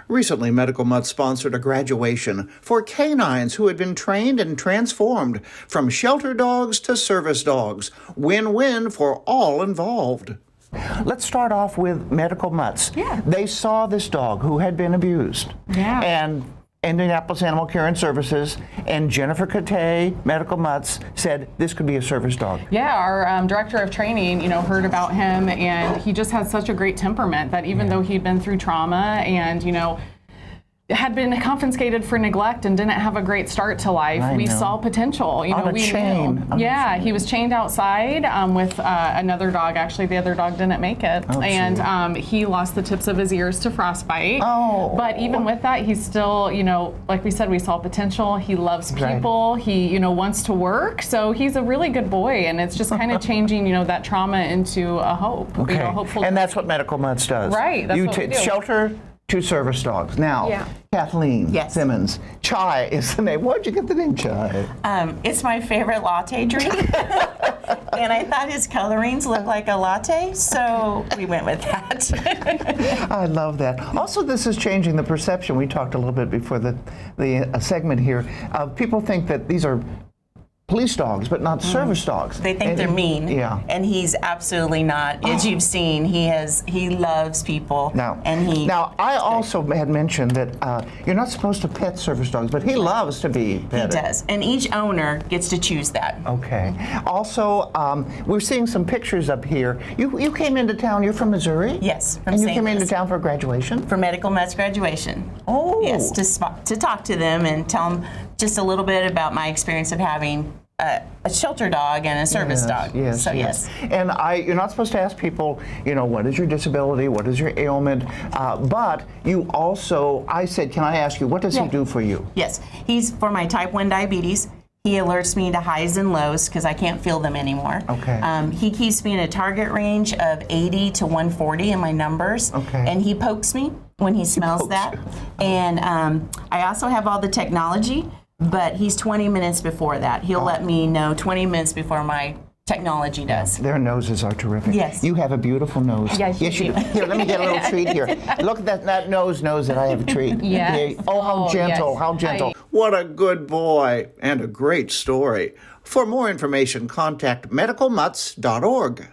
Recently, Medical Mutts sponsored a graduation for canines who had been trained and transformed from shelter dogs to service dogs. Win-win for all involved. Let's start off with Medical Mutts. Yeah. They saw this dog who had been abused. Yeah. And Indianapolis Animal Care and Services and Jennifer Cote, Medical Mutts, said this could be a service dog. Yeah, our director of training, heard about him, and he just has such a great temperament that even though he'd been through trauma and, had been confiscated for neglect and didn't have a great start to life, we saw potential. On a chain. Yeah, he was chained outside with another dog. Actually, the other dog didn't make it. Oh, and he lost the tips of his ears to frostbite. Oh. But even with that, he's still, like we said, we saw potential. He loves people. Right. He, wants to work. So he's a really good boy. And it's just kind of changing, that trauma into a hope. Okay. Hopeful. And that's what Medical Mutts does. Right. That's what we do. Shelter to service dogs. Now, Kathleen Simmons, Chai is the name. Where'd you get the name Chai? It's my favorite latte drink. And I thought his colorings looked like a latte, so we went with that. I love that. Also, this is changing the perception. We talked a little bit before the segment here. People think that these are police dogs, but not service dogs. They think they're mean. Yeah. And he's absolutely not. As you've seen, he loves people. Now, I also had mentioned that you're not supposed to pet service dogs, but he loves to be petted. He does. And each owner gets to choose that. Okay. Also, we're seeing some pictures up here. You came into town. You're from Missouri? Yes, from And you St. came Louis. into town for graduation? For Medical Mutts graduation. Oh. Yes, to talk to them and tell them just a little bit about my experience of having a shelter dog and a service dog. Yes, so yes. And you're not supposed to ask people, what is your disability, what is your ailment, but you also, I said, can I ask you, what does he do for you? Yes, he's for my type 1 diabetes. He alerts me to highs and lows because I can't feel them anymore. Okay. He keeps me in a target range of 80 to 140 in my numbers. Okay. And he pokes me when he smells that. And I also have all the technology, but he's 20 minutes before that. He'll let me know 20 minutes before my technology does. Their noses are terrific. Yes. You have a beautiful nose. Yes, you do. Here, let me get a little treat here. Look at that nose knows that I have a treat. Yes. Oh, how gentle, yes. how gentle. What a good boy and a great story. For more information, contact medicalmutts.org.